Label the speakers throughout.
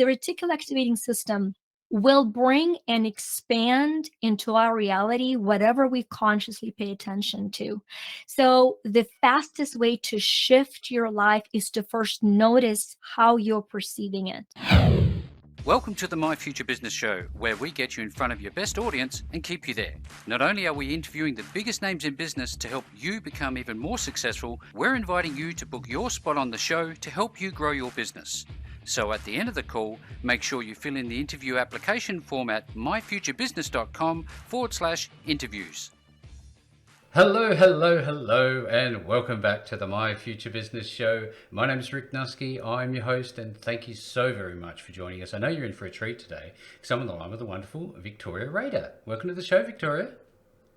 Speaker 1: the reticular activating system will bring and expand into our reality whatever we consciously pay attention to. So the fastest way to shift your life is to first notice how you're perceiving it.
Speaker 2: Welcome to the My Future Business Show, where we get you in front of your best audience and keep you there. Not only are we interviewing the biggest names in business to help you become even more successful, we're inviting you to book your spot on the show to help you grow your business. So at the end of the call, make sure you fill in the interview application form at myfuturebusiness.com/interviews.
Speaker 3: Hello, and welcome back to the My Future Business Show. My name is Rick Nusky. I'm your host, and thank you so very much for joining us. I know you're in for a treat today because I'm on the line with the wonderful Victoria Rader. Welcome to the show, Victoria.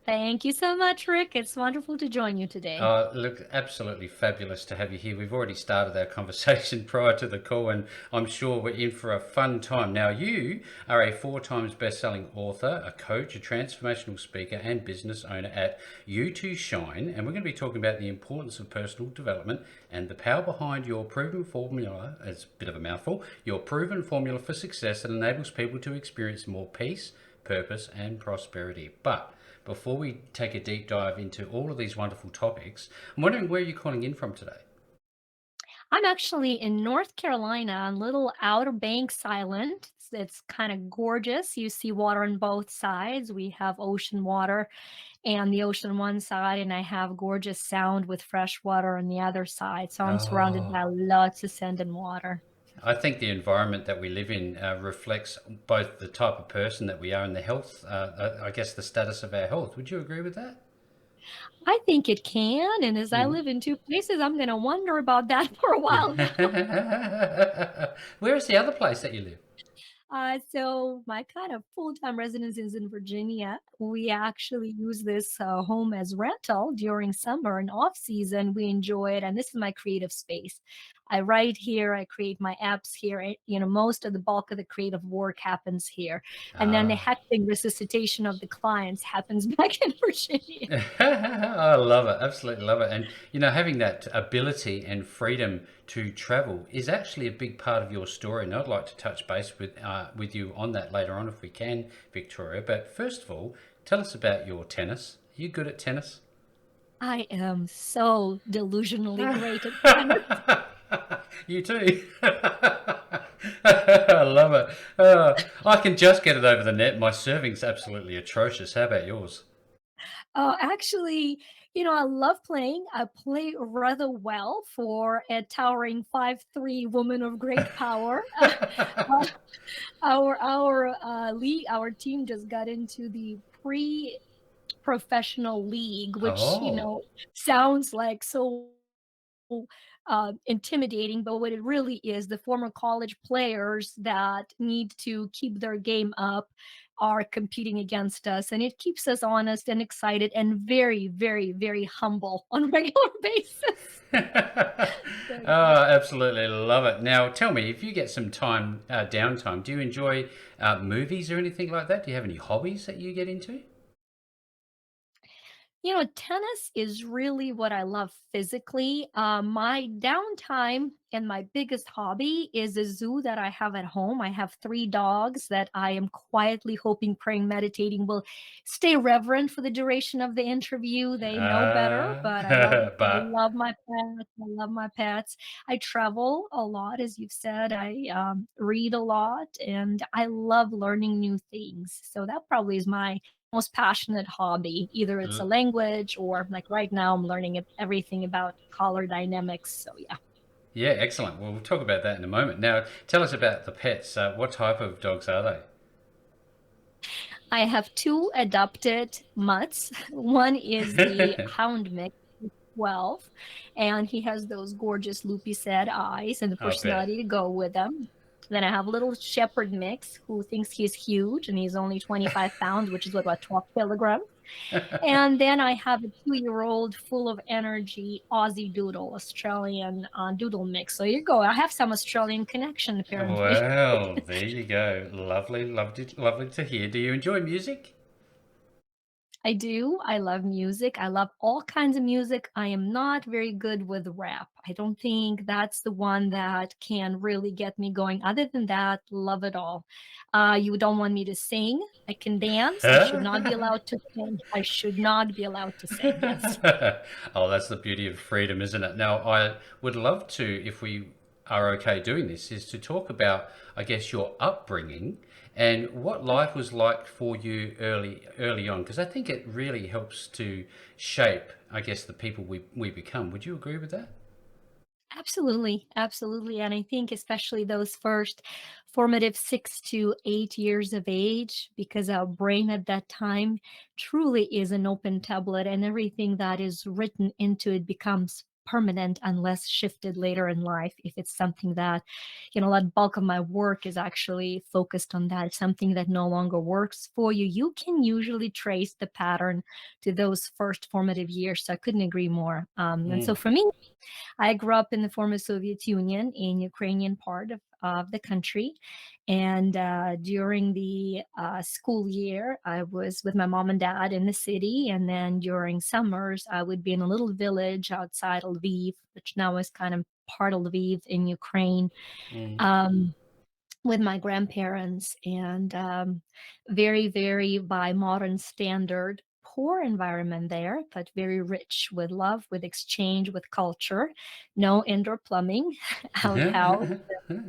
Speaker 1: Thank you so much, Rick. It's wonderful to join you today.
Speaker 3: Look, absolutely fabulous to have you here. We've already started our conversation prior to the call, and I'm sure we're in for a fun time. Now, you are a 4 times best-selling author, a coach, a transformational speaker, and business owner at You Too Shine, and we're going to be talking about the importance of personal development and the power behind your proven formula. It's a bit of a mouthful. Your proven formula for success that enables people to experience more peace, purpose, and prosperity. But before we take a deep dive into all of these wonderful topics, I'm wondering where you're calling in from today.
Speaker 1: I'm actually in North Carolina on little Outer Banks Island. It's kind of gorgeous. You see water on both sides. We have ocean water and the ocean on one side, and I have gorgeous sound with fresh water on the other side. So I'm surrounded
Speaker 3: Oh,
Speaker 1: by lots of sand and water.
Speaker 3: I think the environment that we live in reflects both the type of person that we are and the health, I guess the status of our health. Would you agree with that?
Speaker 1: I think it can, and as I
Speaker 3: Mhm.
Speaker 1: live in two places, I'm going to wonder about that for a while now.
Speaker 3: Where is the other place that you live?
Speaker 1: So my kind of full-time residence is in Virginia. We actually use this home as rental during summer and off season. We enjoy it, and this is my creative space. I write here, I create my apps here. Most of the bulk of the creative work happens here, and then the
Speaker 3: Ah.
Speaker 1: hectic resuscitation of the clients happens back in Virginia.
Speaker 3: I love it, absolutely love it. And having that ability and freedom to travel is actually a big part of your story. And I'd like to touch base with you on that later on if we can, Victoria. But first of all, tell us about your tennis. Are you good at tennis?
Speaker 1: I am so delusionally great at tennis.
Speaker 3: You too. I love it. I can just get it over the net. My serving's absolutely atrocious. How about yours?
Speaker 1: Actually, I love playing. I play rather well for a towering 5'3" woman of great power. Uh, our team just got into the pre-professional league, which,
Speaker 3: Oh.
Speaker 1: sounds like so intimidating, but what it really is, the former college players that need to keep their game up are competing against us, and it keeps us honest and excited and very, very, very humble on a regular basis. So,
Speaker 3: Oh, absolutely love it. Now, tell me, if you get some time, downtime, do you enjoy movies or anything like that? Do you have any hobbies that you get into?
Speaker 1: tennis is really what I love physically. My downtime and my biggest hobby is a zoo that I have at home. I have 3 dogs that I am quietly hoping, praying, meditating will stay reverent for the duration of the interview. They know better, but I love I
Speaker 3: But
Speaker 1: love my pets. I love my pets. I travel a lot, as you've said. I read a lot, and I love learning new things. So that probably is my most passionate hobby. Either it's a language or like right now I'm learning everything about color dynamics. So yeah.
Speaker 3: yeah, excellent. Well, we'll talk about that in a moment. Now, tell us about the pets. What type of dogs are they?
Speaker 1: I have 2 adopted mutts. One is the hound mix, he's 12, and he has those gorgeous loopy sad eyes and the
Speaker 3: I bet.
Speaker 1: personality to go with them. Then I have a little shepherd mix who thinks he's huge and he's only 25 pounds, which is what, about 12 kilograms. And then I have a 2-year-old full of energy Aussie Doodle, Australian Doodle mix. So you go. I have some Australian connection, apparently.
Speaker 3: Well, there you go. Lovely, lovely, lovely to hear. Do you enjoy music?
Speaker 1: I do. I love music. I love all kinds of music. I am not very good with rap. I don't think that's the one that can really get me going. Other than that, love it all. You don't want me to sing. I can dance. I should not be allowed to sing. I should not be allowed to sing. Yes.
Speaker 3: Oh, that's the beauty of freedom, isn't it? Now, I would love to, if we are okay doing this, is to talk about, I guess, your upbringing and what life was like for you early on, because I think it really helps to shape, I guess, the people we become. Would you agree with that?
Speaker 1: Absolutely, absolutely, and I think especially those first formative 6 to 8 years of age, because our brain at that time truly is an open tablet, and everything that is written into it becomes permanent unless shifted later in life. If it's something that, a lot bulk of my work is actually focused on that, something that no longer works for you, you can usually trace the pattern to those first formative years, so I couldn't agree more, and so
Speaker 3: Mm.
Speaker 1: for me, I grew up in the former Soviet Union in Ukrainian part of the country. And during the school year, I was with my mom and dad in the city. And then during summers, I would be in a little village outside Lviv, which now is kind of part of Lviv in Ukraine.
Speaker 3: Mm.
Speaker 1: Um, with my grandparents and very, very by modern standard, poor environment there, but very rich with love, with exchange, with culture. No indoor plumbing, outhouse,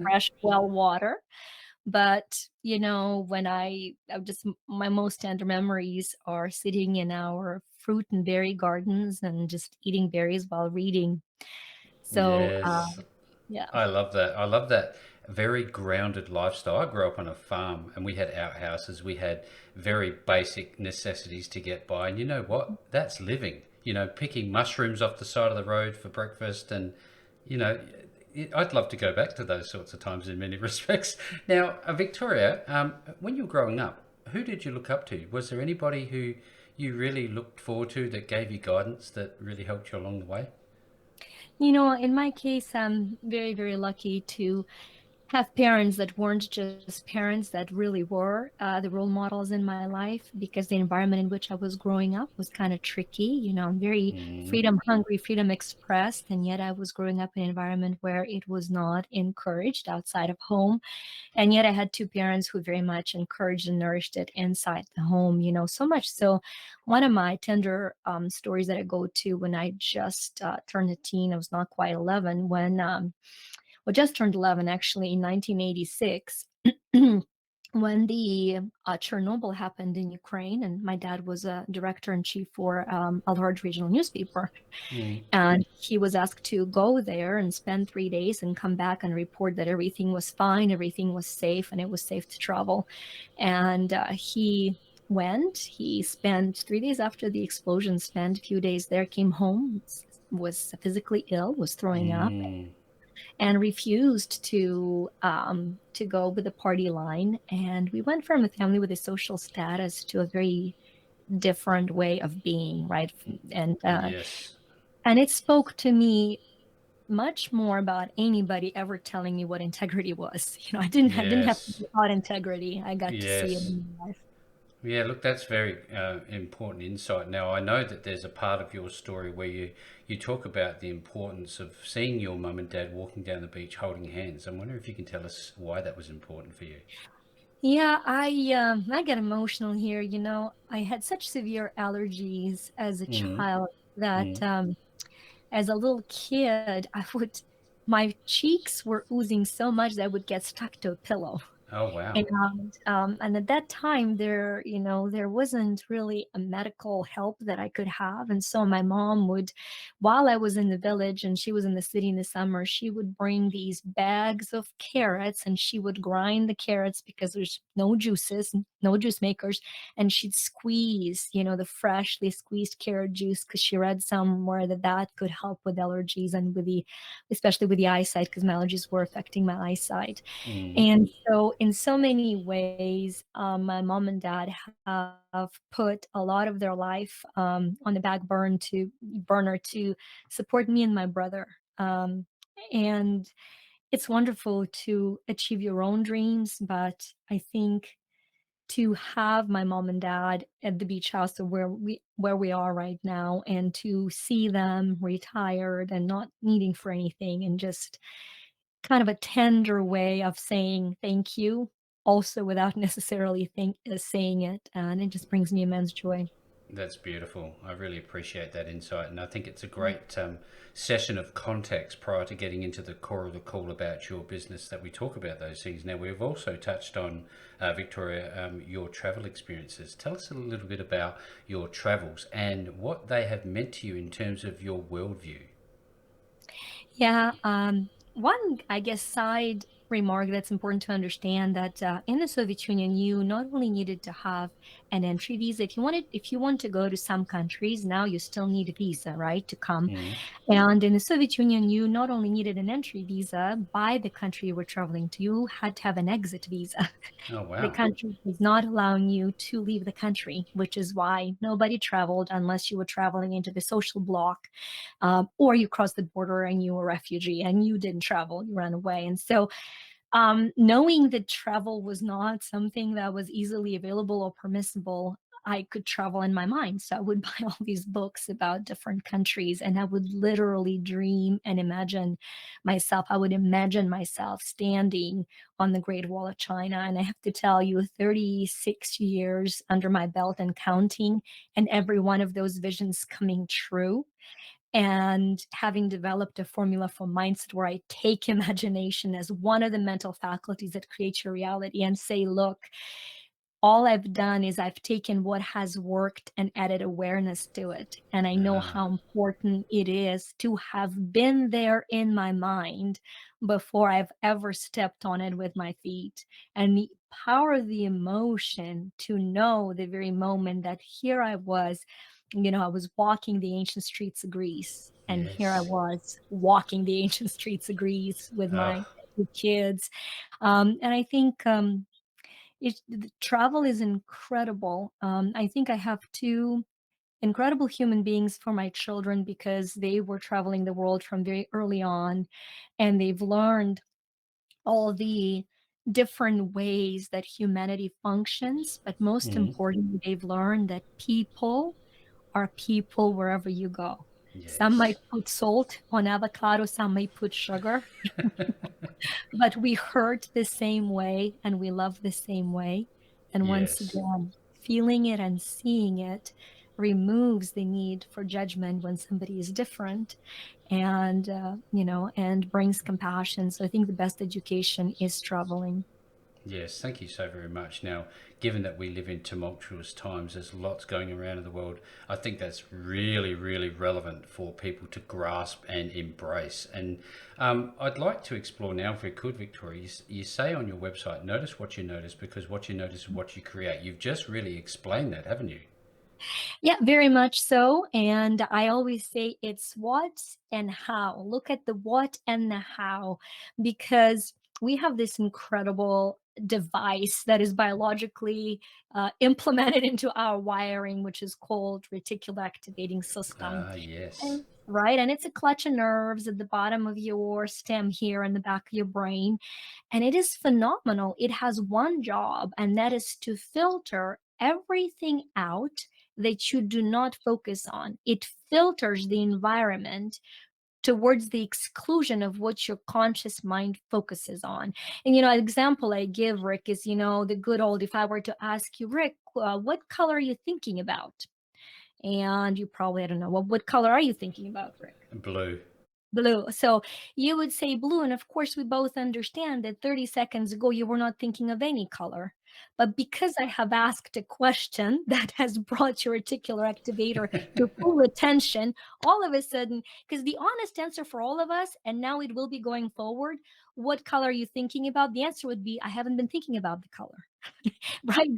Speaker 1: fresh well water. But when I just my most tender memories are sitting in our fruit and berry gardens and just eating berries while reading. So
Speaker 3: Yes.
Speaker 1: yeah.
Speaker 3: I love that. I love that very grounded lifestyle. I grew up on a farm and we had outhouses. We had very basic necessities to get by. And you know what? That's living. Picking mushrooms off the side of the road for breakfast. And, you know, I'd love to go back to those sorts of times in many respects. Now, Victoria, when you were growing up, who did you look up to? Was there anybody who you really looked forward to that gave you guidance that really helped you along the way?
Speaker 1: In my case, I'm very, very lucky to have parents that weren't just parents, that really were the role models in my life, because the environment in which I was growing up was kind of tricky. I'm very
Speaker 3: Mm.
Speaker 1: freedom hungry, freedom expressed, and yet I was growing up in an environment where it was not encouraged outside of home. And yet I had two parents who very much encouraged and nourished it inside the home, so much so. One of my tender stories that I go to when I just turned a teen, I was not quite 11, well, just turned 11 actually in 1986. When the Chernobyl happened in Ukraine, and my dad was a director in chief for a large regional newspaper,
Speaker 3: Mm.
Speaker 1: and he was asked to go there and spend 3 days and come back and report that everything was fine, everything was safe, and it was safe to travel. And he went. He spent 3 days after the explosion, spent a few days there, came home, was physically ill, was throwing up,
Speaker 3: Mm.
Speaker 1: and refused to go with the party line. And we went from a family with a social status to a very different way of being, right?
Speaker 3: Yes.
Speaker 1: And it spoke to me much more about anybody ever telling me what integrity was. I didn't have to
Speaker 3: Yes.
Speaker 1: be taught integrity. I got to see it
Speaker 3: Yes.
Speaker 1: in my life.
Speaker 3: Yeah, look, that's very important insight. Now, I know that there's a part of your story where you talk about the importance of seeing your mum and dad walking down the beach holding hands. I wonder if you can tell us why that was important for you.
Speaker 1: Yeah, I get emotional here. I had such severe allergies as a
Speaker 3: Mm.
Speaker 1: child that
Speaker 3: Mm.
Speaker 1: as a little kid, my cheeks were oozing so much that I would get stuck to a pillow.
Speaker 3: Oh, wow.
Speaker 1: And at that time, there wasn't really a medical help that I could have. And so my mom would, while I was in the village and she was in the city in the summer, she would bring these bags of carrots and she would grind the carrots because there's no juices, no juice makers. And she'd squeeze, the freshly squeezed carrot juice because she read somewhere that that could help with allergies and especially with the eyesight, because my allergies were affecting my eyesight.
Speaker 3: Mm.
Speaker 1: And so, in so many ways, my mom and dad have put a lot of their life on the back burner to support me and my brother. And it's wonderful to achieve your own dreams, but I think to have my mom and dad at the beach house of where we are right now, and to see them retired and not needing for anything, and just kind of a tender way of saying thank you, also without necessarily saying it, and it just brings me immense joy.
Speaker 3: That's beautiful. I really appreciate that insight, and I think it's a great session of context prior to getting into the core of the call about your business that we talk about those things. Now, we've also touched on, Victoria, your travel experiences. Tell us a little bit about your travels and what they have meant to you in terms of your worldview.
Speaker 1: Yeah, one, I guess, side remark that's important to understand that in the Soviet Union, you not only needed to have an entry visa. If you want to go to some countries, now you still need a visa, right, to come.
Speaker 3: Mm.
Speaker 1: And in the Soviet Union, you not only needed an entry visa by the country you were traveling to, you had to have an exit visa.
Speaker 3: Oh,
Speaker 1: The
Speaker 3: wow.
Speaker 1: country was not allowing you to leave the country, which is why nobody traveled unless you were traveling into the social bloc, or you crossed the border and you were a refugee and you didn't travel, you ran away. And so knowing that travel was not something that was easily available or permissible, I could travel in my mind. So I would buy all these books about different countries, and I would literally dream and imagine myself. I would imagine myself standing on the Great Wall of China. And I have to tell you, 36 years under my belt and counting, and every one of those visions coming true, and having developed a formula for mindset where I take imagination as one of the mental faculties that creates your reality and say, look, all I've done is I've taken what has worked and added awareness to it. And I know
Speaker 3: Ah,
Speaker 1: how important it is to have been there in my mind before I've ever stepped on it with my feet. And the power of the emotion to know the very moment that here I was, I was walking the ancient streets of Greece. And here I
Speaker 3: yes.
Speaker 1: was walking the ancient streets of Greece with
Speaker 3: Oh,
Speaker 1: my two kids. And I think the travel is incredible. I think I have two incredible human beings for my children because they were traveling the world from very early on, and they've learned all the different ways that humanity functions. But most
Speaker 3: mm.
Speaker 1: importantly, they've learned that people are people wherever you go. Some
Speaker 3: Yes.
Speaker 1: might put salt on avocado, some might put sugar, but we hurt the same way and we love the same way. And once
Speaker 3: Yes.
Speaker 1: again, feeling it and seeing it removes the need for judgment when somebody is different, and and brings compassion. So I think the best education is traveling.
Speaker 3: Yes, thank you so very much. Now, given that we live in tumultuous times, there's lots going around in the world. I think that's really, really relevant for people to grasp and embrace. And I'd like to explore now, if we could, Victoria. You say on your website, notice what you notice because what you notice is what you create. You've just really explained that, haven't you?
Speaker 1: Yeah, very much so. And I always say it's what and how. Look at the what and the how, because we have this incredible device that is biologically implemented into our wiring, which is called reticular activating system.
Speaker 3: Ah, yes.
Speaker 1: And, right. And it's a clutch of nerves at the bottom of your stem here in the back of your brain. And it is phenomenal. It has one job, and that is to filter everything out that you do not focus on. It filters the environment towards the exclusion of what your conscious mind focuses on. And, an example I give, Rick, is, the good old, if I were to ask you, Rick, what color are you thinking about? And you probably, I don't know, what color are you thinking about, Rick?
Speaker 3: Blue.
Speaker 1: Blue. So you would say blue. And of course, we both understand that 30 seconds ago, you were not thinking of any color. But because I have asked a question that has brought your reticular activator to full attention, all of a sudden, because the honest answer for all of us, and now it will be going forward, what color are you thinking about? The answer would be, I haven't been thinking about the color. Right?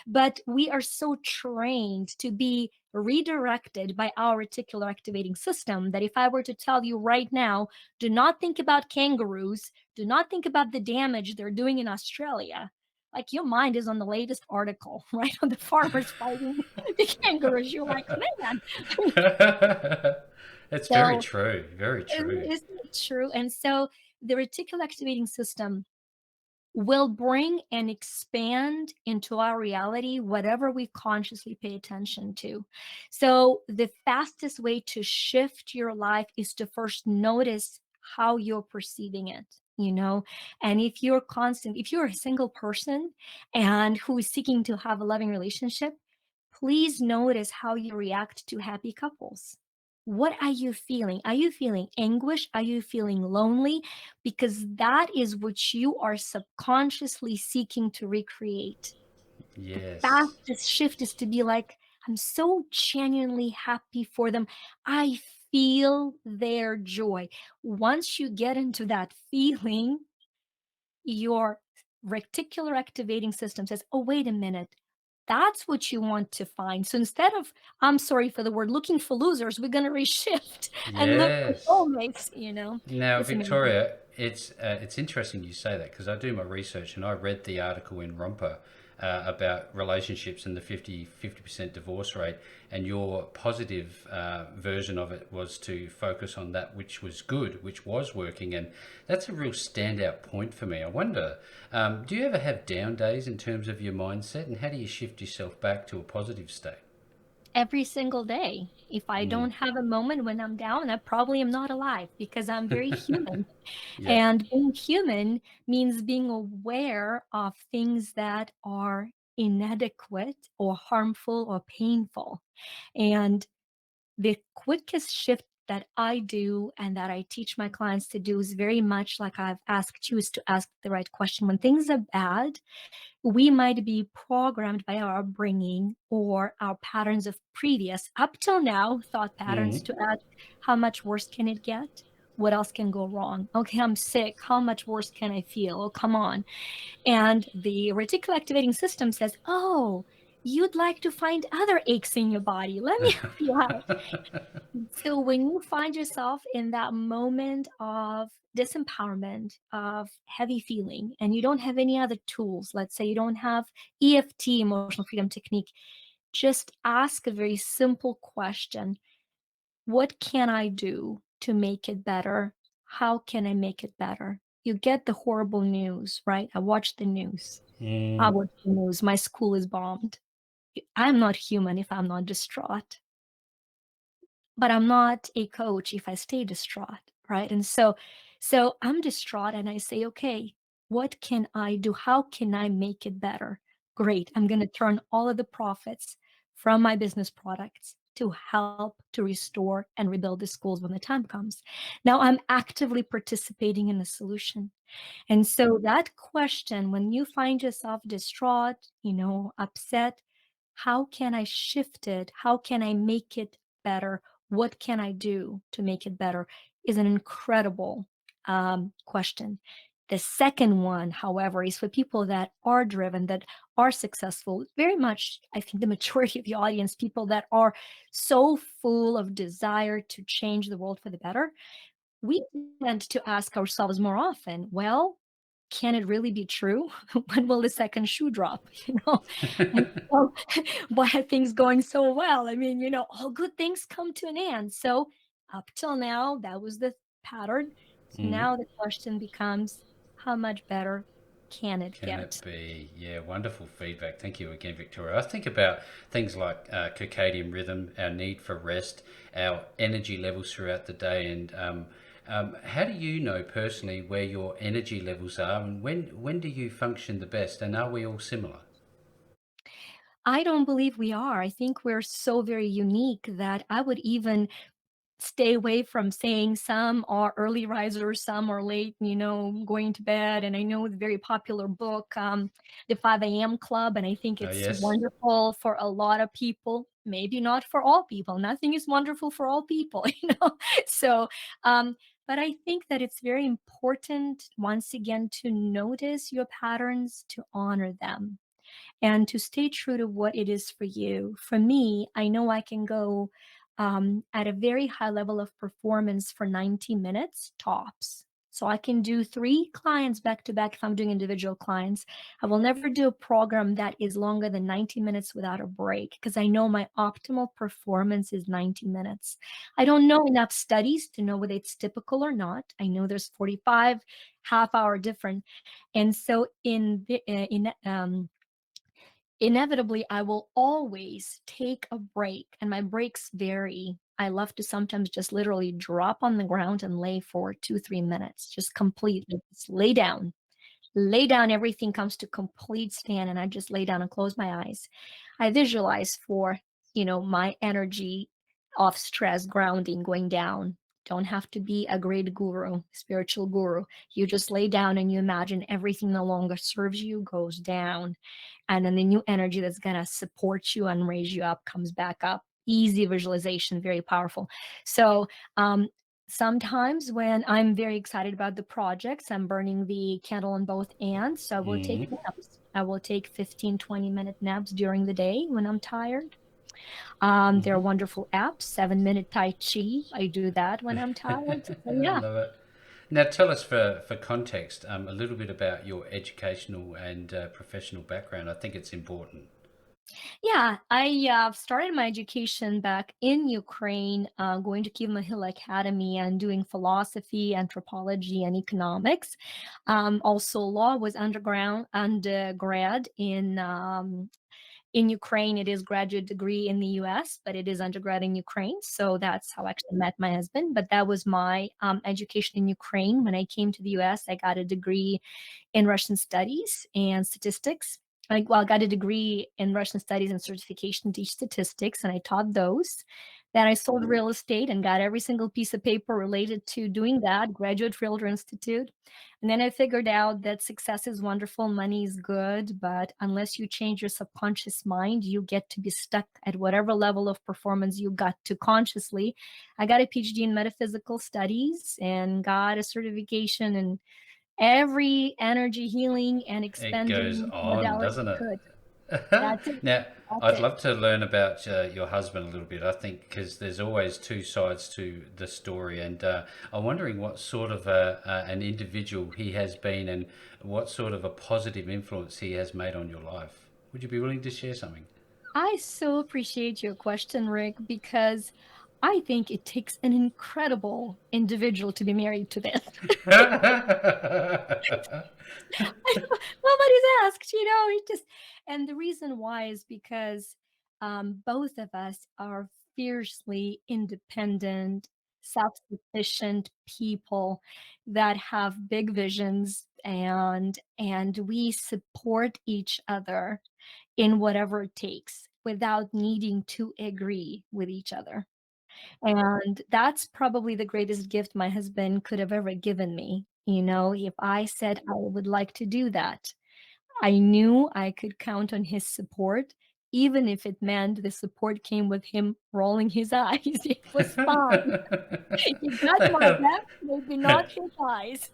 Speaker 1: But we are so trained to be redirected by our reticular activating system that if I were to tell you right now, do not think about kangaroos, do not think about the damage they're doing in Australia. Like your mind is on the latest article, right? On the farmers fighting the kangaroos. You're like, man.
Speaker 3: It's very
Speaker 1: So
Speaker 3: true. Very true.
Speaker 1: isn't it true? And so the reticular activating system will bring and expand into our reality whatever we consciously pay attention to. So, the fastest way to shift your life is to first notice how you're perceiving it. And if you're a single person and who is seeking to have a loving relationship, please notice how you react to happy couples. What are you feeling? Are you feeling anguish? Are you feeling lonely? Because that is what you are subconsciously seeking to recreate. The
Speaker 3: Yes.
Speaker 1: fastest shift is to be like, I'm so genuinely happy for them. I feel their joy. Once you get into that feeling, your reticular activating system says, oh, wait a minute. That's what you want to find. So instead of, I'm sorry for the word, looking for losers, we're going to reshift and look for
Speaker 3: Yes.
Speaker 1: soulmates.
Speaker 3: Now,
Speaker 1: It's amazing.
Speaker 3: Victoria, it's interesting you say that because I do my research and I read the article in Romper about relationships and the 50% divorce rate, and your positive version of it was to focus on that which was good, which was working, and that's a real standout point for me. I wonder, do you ever have down days in terms of your mindset, and how do you shift yourself back to a positive state?
Speaker 1: Every single day. If I
Speaker 3: Mm,
Speaker 1: don't have a moment when I'm down, I probably am not alive because I'm very human.
Speaker 3: yeah.
Speaker 1: And being human means being aware of things that are inadequate or harmful or painful. And the quickest shift that I do and that I teach my clients to do is very much like I've asked you, is to ask the right question. When things are bad, we might be programmed by our upbringing or our patterns of previous, up till now, thought patterns
Speaker 3: Mm.
Speaker 1: to ask, how much worse can it get? What else can go wrong? Okay, I'm sick. How much worse can I feel? Oh, come on. And the reticular activating system says, oh, you'd like to find other aches in your body. Let me help you out. So when you find yourself in that moment of disempowerment, of heavy feeling, and you don't have any other tools, let's say you don't have EFT, emotional freedom technique, just ask a very simple question. What can I do to make it better? How can I make it better? You get the horrible news, right? I watch the news. I
Speaker 3: Mm.
Speaker 1: watch the news. My school is bombed. I'm not human if I'm not distraught. But I'm not a coach if I stay distraught, right? And so I'm distraught and I say, "Okay, what can I do? How can I make it better?" Great. I'm gonna turn all of the profits from my business products to help to restore and rebuild the schools when the time comes. Now I'm actively participating in the solution. And so that question, when you find yourself distraught, upset, how can I shift it? How can I make it better? What can I do to make it better? Is an incredible question. The second one, however, is for people that are driven, that are successful. Very much, I think the majority of the audience, people that are so full of desire to change the world for the better, we tend to ask ourselves more often, well, can it really be true? When will the second shoe drop? And so why are things going so well? I mean, all good things come to an end. So up till now, that was the pattern. So
Speaker 3: Mm.
Speaker 1: now the question becomes, how much better can it
Speaker 3: Can
Speaker 1: get?
Speaker 3: it be? Yeah, wonderful feedback. Thank you again, Victoria. I think about things like circadian rhythm, our need for rest, our energy levels throughout the day, and how do you know personally where your energy levels are, and when do you function the best, and are we all similar?
Speaker 1: I don't believe we are. I think we're so very unique that I would even stay away from saying some are early risers, some are late, going to bed. And I know the very popular book, The 5 a.m. Club, and I think
Speaker 3: Oh
Speaker 1: it's
Speaker 3: yes.
Speaker 1: wonderful for a lot of people. Maybe not for all people. Nothing is wonderful for all people, So, but I think that it's very important once again to notice your patterns, to honor them and to stay true to what it is for you. For me, I know I can go at a very high level of performance for 90 minutes tops. So I can do 3 clients back to back if I'm doing individual clients. I will never do a program that is longer than 90 minutes without a break because I know my optimal performance is 90 minutes. I don't know enough studies to know whether it's typical or not. I know there's 45 half-hour different. And so inevitably, I will always take a break, and my breaks vary. I love to sometimes just literally drop on the ground and lay for 2, 3 minutes, just completely just lay down, everything comes to complete stand, and I just lay down and close my eyes. I visualize for, my energy off stress, grounding, going down. Don't have to be a great guru, spiritual guru. You just lay down and you imagine everything no longer serves you goes down. And then the new energy that's gonna support you and raise you up comes back up. Easy visualization, very powerful. So, um, sometimes when I'm very excited about the projects, I'm burning the candle on both ends, so I will take
Speaker 3: Hmm.
Speaker 1: naps. I will take 15, 20-minute naps during the day when I'm tired. There are
Speaker 3: Hmm.
Speaker 1: wonderful apps, 7-minute Tai Chi. I do that when I'm tired. So
Speaker 3: I
Speaker 1: yeah.
Speaker 3: love it. Now, tell us for context a little bit about your educational and professional background. I think it's important.
Speaker 1: Yeah, I started my education back in Ukraine, going to Kiev Hill Academy and doing philosophy, anthropology, and economics. Also, law was undergrad in Ukraine. It is graduate degree in the US, but it is undergrad in Ukraine. So that's how I actually met my husband. But that was my education in Ukraine. When I came to the US, I got a degree in Russian studies and statistics. I got a degree in Russian studies and certification to teach statistics, and I taught those. Then I sold real estate and got every single piece of paper related to doing that, Graduate Realtor Institute. And then I figured out that success is wonderful, money is good, but unless you change your subconscious mind, you get to be stuck at whatever level of performance you got to consciously. I got a PhD in metaphysical studies and got a certification in every energy healing and
Speaker 3: It goes
Speaker 1: expanding
Speaker 3: on,
Speaker 1: modality
Speaker 3: doesn't
Speaker 1: you
Speaker 3: it?
Speaker 1: could. That's it.
Speaker 3: Now,
Speaker 1: That's
Speaker 3: I'd
Speaker 1: it.
Speaker 3: love to learn about your husband a little bit. I think because there's always two sides to the story, and I'm wondering what sort of an individual he has been, and what sort of a positive influence he has made on your life. Would you be willing to share something?
Speaker 1: I so appreciate your question, Rick, because I think it takes an incredible individual to be married to this. Nobody's asked, it just, and the reason why is because both of us are fiercely independent, self-sufficient people that have big visions, and we support each other in whatever it takes without needing to agree with each other. And that's probably the greatest gift my husband could have ever given me. If I said I would like to do that, I knew I could count on his support, even if it meant the support came with him rolling his eyes. It was fine. He got my back, maybe not his eyes.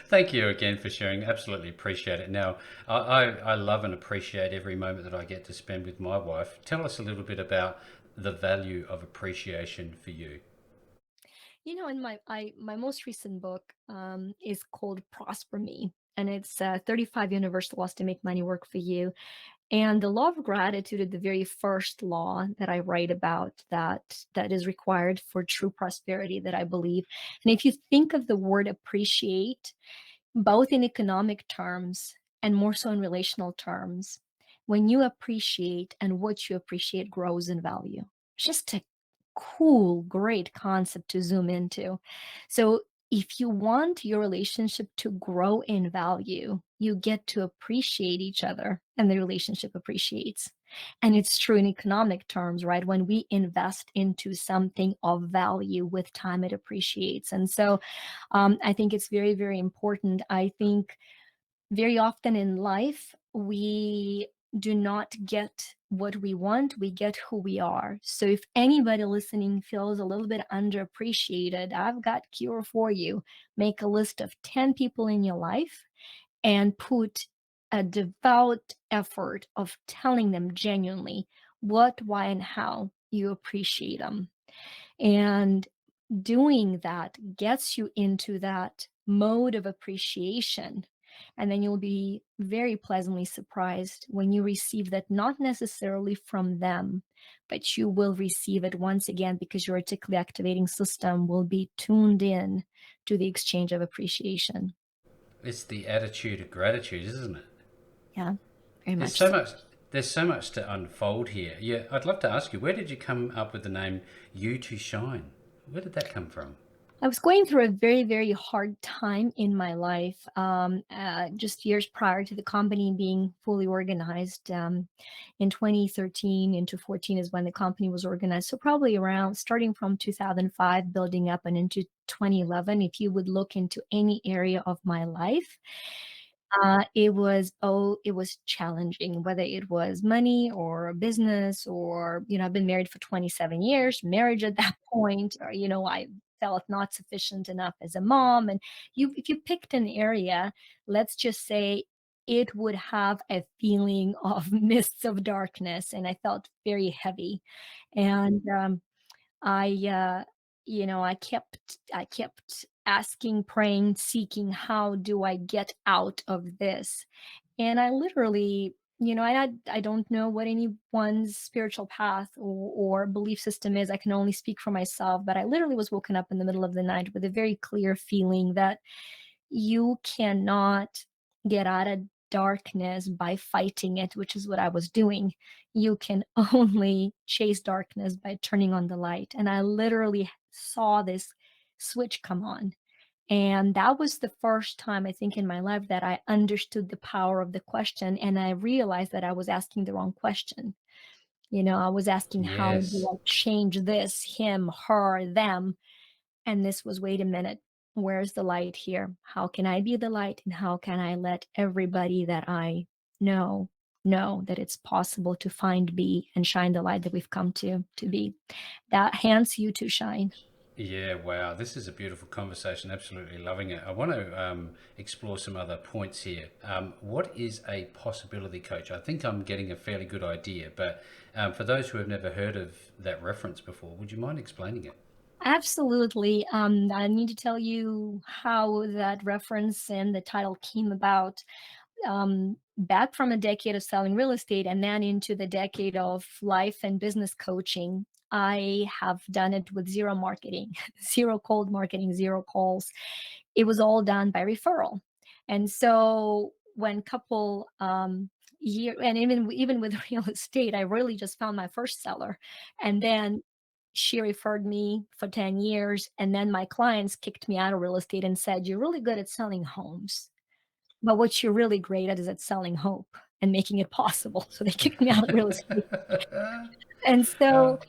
Speaker 3: Thank you again for sharing. Absolutely appreciate it. Now, I love and appreciate every moment that I get to spend with my wife. Tell us a little bit about the value of appreciation for you.
Speaker 1: In my most recent book is called Prosper Me, and it's 35 Universal Laws to Make Money Work for You. And the law of gratitude is the very first law that I write about that is required for true prosperity that I believe. And if you think of the word appreciate, both in economic terms and more so in relational terms, when you appreciate and what you appreciate grows in value. It's just a cool, great concept to zoom into. So, if you want your relationship to grow in value, you get to appreciate each other and the relationship appreciates. And it's true in economic terms, right? When we invest into something of value with time, it appreciates. And so I think it's very, very important. I think very often in life, we do not get what we want, we get who we are. So if anybody listening feels a little bit underappreciated, I've got cure for you. Make a list of 10 people in your life and put a devout effort of telling them genuinely what, why, and how you appreciate them. And doing that gets you into that mode of appreciation. And then you'll be very pleasantly surprised when you receive that, not necessarily from them, but you will receive it once again because your reticular activating system will be tuned in to the exchange of appreciation.
Speaker 3: It's the attitude of gratitude, isn't it?
Speaker 1: Yeah, very
Speaker 3: There's
Speaker 1: much
Speaker 3: so
Speaker 1: so.
Speaker 3: much. There's so much to unfold here. Yeah, I'd love to ask you, where did you come up with the name You to Shine? Where did that come from?
Speaker 1: I was going through a very, very hard time in my life, just years prior to the company being fully organized. In 2013 into 14 is when the company was organized. So probably around starting from 2005, building up and into 2011, if you would look into any area of my life, it was challenging, whether it was money or a business or, I've been married for 27 years, marriage at that point, or, I felt not sufficient enough as a mom. And if you picked an area, let's just say it would have a feeling of mists of darkness, and I felt very heavy. And I, I kept asking, praying, seeking, how do I get out of this? And I literally, I don't know what anyone's spiritual path or belief system is. I can only speak for myself, but I literally was woken up in the middle of the night with a very clear feeling that you cannot get out of darkness by fighting it, which is what I was doing. You can only chase darkness by turning on the light. And I literally saw this switch come on. And that was the first time, I think, in my life that I understood the power of the question. And I realized that I was asking the wrong question. I was asking, how do
Speaker 3: Yes.
Speaker 1: I change this, him, her, them? And this was, wait a minute, where's the light here? How can I be the light? And how can I let everybody that I know that it's possible to find, be, and shine the light that we've come to be? That hence you to shine.
Speaker 3: Yeah, wow. This is a beautiful conversation. Absolutely loving it. I want to explore some other points here. What is a possibility coach? I think I'm getting a fairly good idea, but for those who have never heard of that reference before, would you mind explaining it?
Speaker 1: Absolutely. I need to tell you how that reference and the title came about. Back from a decade of selling real estate and then into the decade of life and business coaching, I have done it with zero marketing, zero cold marketing, zero calls. It was all done by referral. And so when couple year and even with real estate, I really just found my first seller. And then she referred me for 10 years. And then my clients kicked me out of real estate and said, "You're really good at selling homes, but what you're really great at is at selling hope and making it possible." So they kicked me out of real estate. And
Speaker 3: Uh,
Speaker 1: so,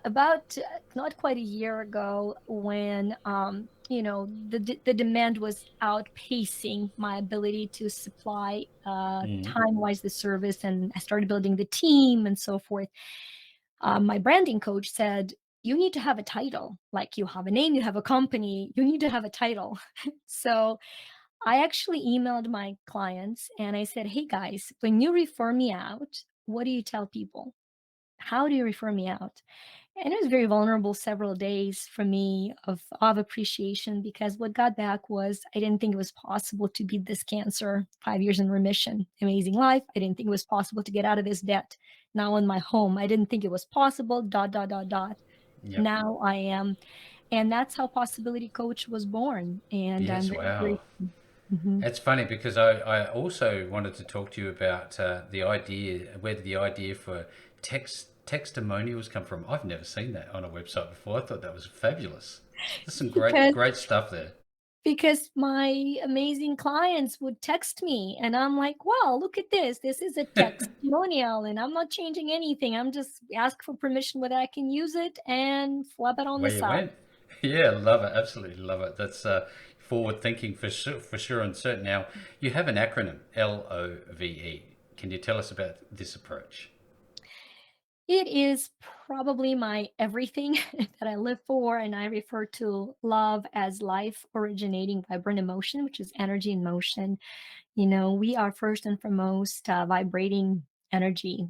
Speaker 1: about not quite a year ago, when the demand was outpacing my ability to supply
Speaker 3: mm,
Speaker 1: time wise the service, and I started building the team and so forth. My branding coach said, "You need to have a title. Like, you have a name, you have a company, you need to have a title." So I actually emailed my clients and I said, "Hey guys, when you refer me out, what do you tell people? How do you refer me out?" And it was very vulnerable several days for me of appreciation, because what got back was, I didn't think it was possible to beat this cancer, 5 years in remission, amazing life. I didn't think it was possible to get out of this debt. Now in my home, I didn't think it was possible, dot, dot, dot, dot.
Speaker 3: yep.
Speaker 1: Now I am. And that's how Possibility Coach was born. And I'm
Speaker 3: Yes,
Speaker 1: very
Speaker 3: wow.
Speaker 1: grateful. Mhm.
Speaker 3: It's funny because I also wanted to talk to you about the idea, where did the idea for testimonials come from? I've never seen that on a website before. I thought that was fabulous. There's some
Speaker 1: Because
Speaker 3: great stuff there.
Speaker 1: my amazing clients would text me and I'm like, "Wow, look at this. This is a testimonial and I'm not changing anything. I'm just ask for permission whether I can use it and flub it on the
Speaker 3: Where you
Speaker 1: side."
Speaker 3: went. Yeah, love it. Absolutely love it. That's forward thinking for sure and certain. Now, you have an acronym, LOVE. Can you tell us about this approach?
Speaker 1: It is probably my everything that I live for, and I refer to love as life originating vibrant emotion, which is energy in motion. We are first and foremost vibrating energy.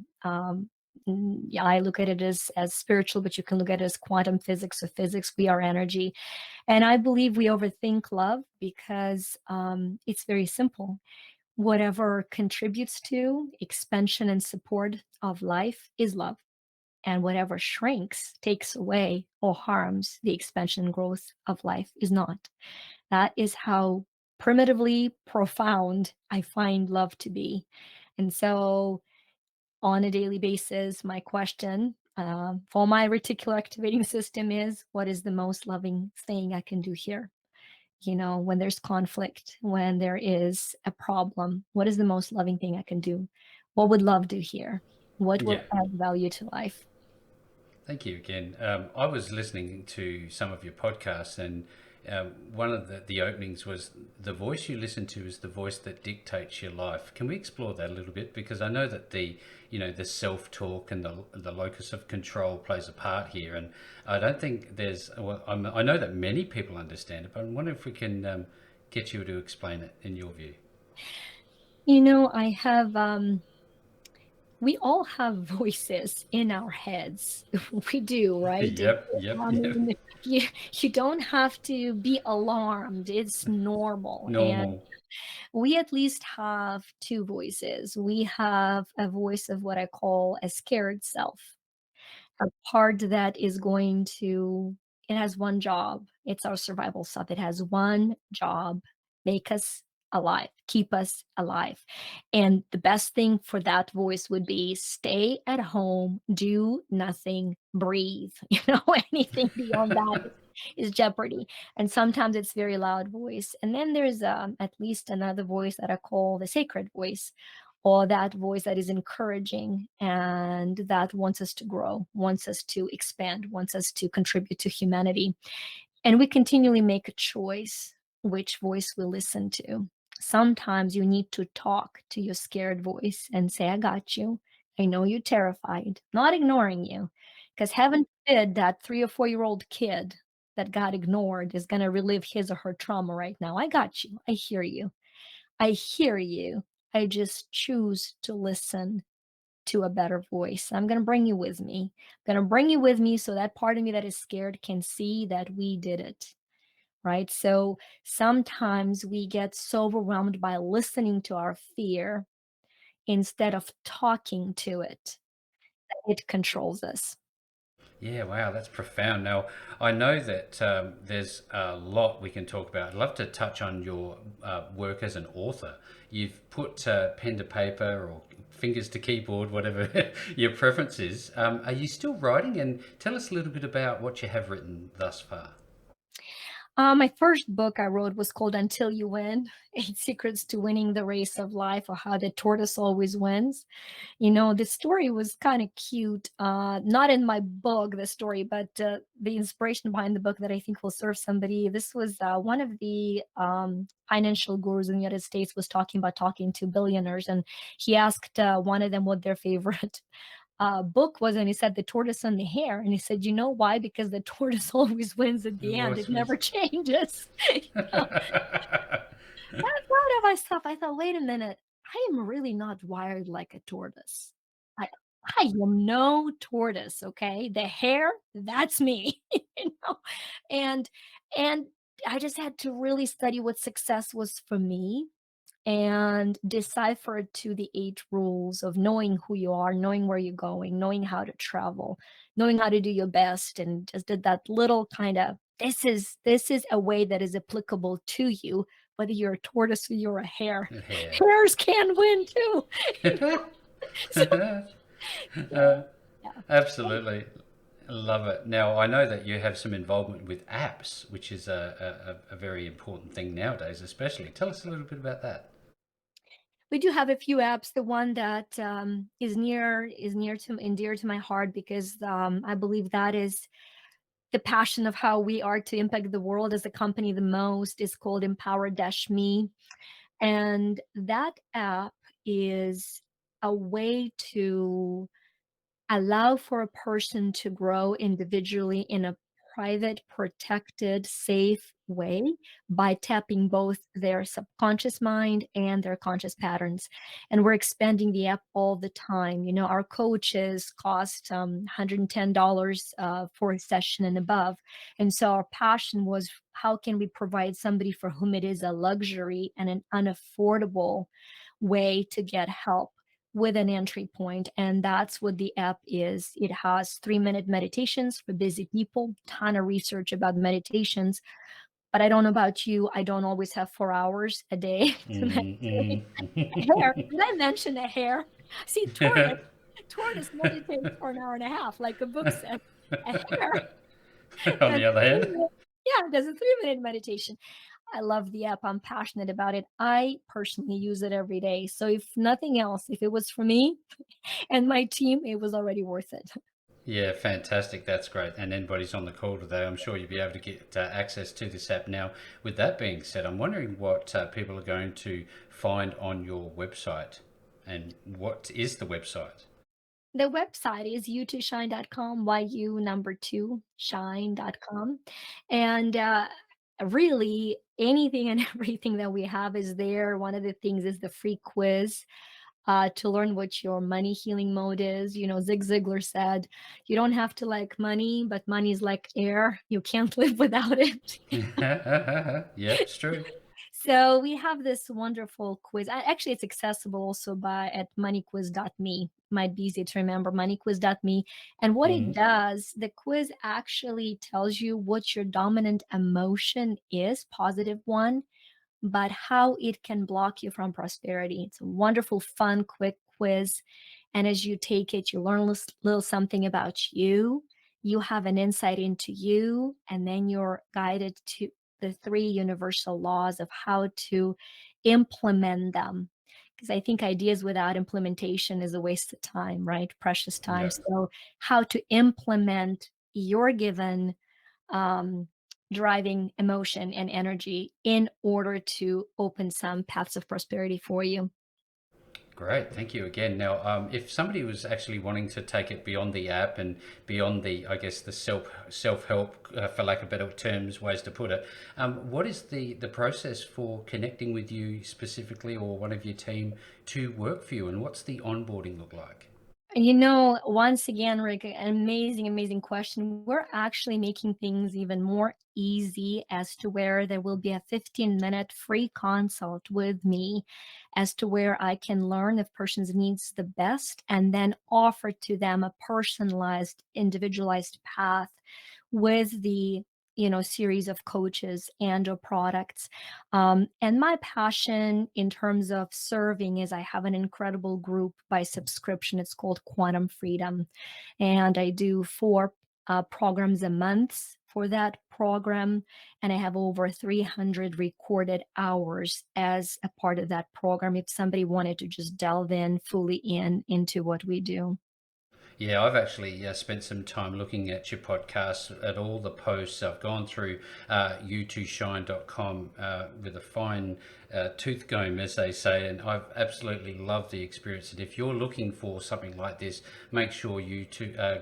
Speaker 1: Yeah, I look at it as spiritual, but you can look at it as quantum physics or physics. We are energy. And I believe we overthink love because it's very simple. Whatever contributes to expansion and support of life is love. And whatever shrinks, takes away, or harms the expansion and growth of life is not. That is how primitively profound I find love to be. And so, on a daily basis, my question for my reticular activating system is, what is the most loving thing I can do here? When there's conflict, when there is a problem, what is the most loving thing I can do? What would love do here? What will
Speaker 3: Yeah.
Speaker 1: add value to life?
Speaker 3: Thank you again. I was listening to some of your podcasts, and one of the openings was the voice you listen to is the voice that dictates your life. Can we explore that a little bit? Because I know that the self talk and the locus of control plays a part here, and I don't think there's. Well, I know that many people understand it, but I wonder if we can get you to explain it in your view.
Speaker 1: I have we all have voices in our heads. We do, right?
Speaker 3: Yep, yep,
Speaker 1: I
Speaker 3: yep.
Speaker 1: mean, you don't have to be alarmed. It's normal. And
Speaker 3: Normal.
Speaker 1: we at least have two voices. We have a voice of what I call a scared self, a part that is going to it has one job. It's our survival stuff. It has one job: make us alive, keep us alive. And the best thing for that voice would be stay at home, do nothing, breathe. Anything beyond that is jeopardy. And sometimes it's very loud voice. And then there's at least another voice that I call the sacred voice, or that voice that is encouraging and that wants us to grow, wants us to expand, wants us to contribute to humanity. And we continually make a choice which voice we listen to. Sometimes you need to talk to your scared voice and say, I got you. I know you're terrified, not ignoring you. Because heaven forbid that 3 or 4 year old kid that got ignored is going to relive his or her trauma right now. I got you. I hear you. I hear you. I just choose to listen to a better voice. I'm going to bring you with me. I'm going to bring you with me so that part of me that is scared can see that we did it. Right. So sometimes we get so overwhelmed by listening to our fear instead of talking to it, that it controls us.
Speaker 3: Yeah, wow, that's profound. Now, I know that there's a lot we can talk about. I'd love to touch on your work as an author. You've put pen to paper or fingers to keyboard, whatever your preference is. Are you still writing? And tell us a little bit about what you have written thus far.
Speaker 1: My first book I wrote was called Until You Win: Eight Secrets to Winning the Race of Life, or How the Tortoise Always Wins. The story was kind of cute. Not in my book, the story, but the inspiration behind the book that I think will serve somebody. This was one of the financial gurus in the United States was talking about talking to billionaires, and he asked one of them what their favorite book was, and he said The Tortoise and the Hare, and he said, you know why? Because the tortoise always wins at the end. It
Speaker 3: Voice
Speaker 1: never
Speaker 3: was.
Speaker 1: changes. know, I thought of myself, I thought, wait a minute, I am really not wired like a tortoise. I I am no tortoise, okay? The hare, that's me, you know? And and I just had to really study what success was for me and decipher it to the 8 rules of knowing who you are, knowing where you're going, knowing how to travel, knowing how to do your best, and just did that little kinda, this is a way that is applicable to you, whether you're a tortoise or you're a hare.
Speaker 3: Yeah.
Speaker 1: Hares can win too. You know? So, yeah,
Speaker 3: Uh,
Speaker 1: yeah.
Speaker 3: Absolutely. Love it. Now, I know that you have some involvement with apps, which is a very important thing nowadays, especially. Tell us a little bit about that.
Speaker 1: We do have a few apps. The one that, is near to and dear to my heart because, I believe that is the passion of how we are to impact the world as a company the most, is called Empower-Me. And that app is a way to allow for a person to grow individually in a private, protected, safe way by tapping both their subconscious mind and their conscious patterns. And we're expanding the app all the time. You know, our coaches cost $110 for a session and above. And so our passion was, how can we provide somebody for whom it is a luxury and an unaffordable way to get help with an entry point? And that's what the app is. It has 3-minute meditations for busy people, ton of research about meditations. But I don't know about you, I don't always have 4 hours a day to meditate. Hair, did I mention a hair? See, tortoise meditates for an hour and a half, like a book said. A hare
Speaker 3: On
Speaker 1: does
Speaker 3: the other
Speaker 1: a
Speaker 3: hand.
Speaker 1: 3-minute, yeah, does a 3-minute meditation. I love the app. I'm passionate about it. I personally use it every day. So if nothing else, if it was for me and my team, it was already worth it.
Speaker 3: Yeah, fantastic. That's great. And anybody's on the call today, I'm sure you'll be able to get access to this app. Now, with that being said, I'm wondering what people are going to find on your website. And what is the website?
Speaker 1: The website is you2shine.com, you2shine.com. And really, anything and everything that we have is there. One of the things is the free quiz to learn what your money healing mode is. You know, Zig Ziglar said, you don't have to like money, but money is like air. You can't live without it.
Speaker 3: Yep, it's true.
Speaker 1: So we have this wonderful quiz. Actually, it's accessible also by at moneyquiz.me. Might be easy to remember, moneyquiz.me. And what it
Speaker 3: Mm.
Speaker 1: does, the quiz actually tells you what your dominant emotion is, positive one, but how it can block you from prosperity. It's a wonderful, fun, quick quiz. And as you take it, you learn a little something about you. You have an insight into you, and then you're guided to the 3 universal laws of how to implement them. Because I think ideas without implementation is a waste of time, right? Precious time.
Speaker 3: Yeah.
Speaker 1: So, how to implement your given um, driving emotion and energy in order to open some paths of prosperity for you.
Speaker 3: Great, thank you again. Now, if somebody was actually wanting to take it beyond the app and beyond the, I guess, the self help, for lack of better terms, ways to put it, what is the process for connecting with you specifically or one of your team to work for you, and what's the onboarding look like?
Speaker 1: You know, once again, Rick, an amazing, amazing question. We're actually making things even more easy as to where there will be a 15-minute free consult with me as to where I can learn if person's needs the best and then offer to them a personalized, individualized path with the series of coaches and or products. And my passion in terms of serving is I have an incredible group by subscription. It's called Quantum Freedom. And I do 4 programs a month for that program. And I have over 300 recorded hours as a part of that program if somebody wanted to just delve in fully into what we do.
Speaker 3: Yeah, I've actually spent some time looking at your podcast, at all the posts. I've gone through you2shine.com with a fine tooth comb, as they say, and I've absolutely loved the experience. And if you're looking for something like this, make sure you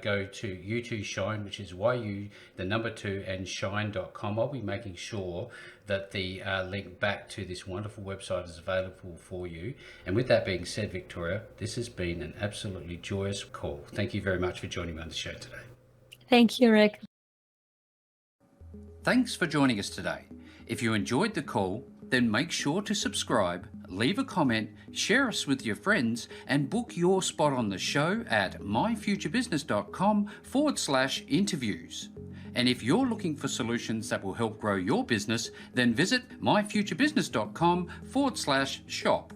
Speaker 3: go to you2shine, which is the number 2 and shine.com. I'll be making sure that the link back to this wonderful website is available for you. And with that being said, Victoria, this has been an absolutely joyous call. Thank you very much for joining me on the show today.
Speaker 1: Thank you, Rick.
Speaker 2: Thanks for joining us today. If you enjoyed the call, then make sure to subscribe, leave a comment, share us with your friends, and book your spot on the show at myfuturebusiness.com/interviews. And if you're looking for solutions that will help grow your business, then visit myfuturebusiness.com/shop.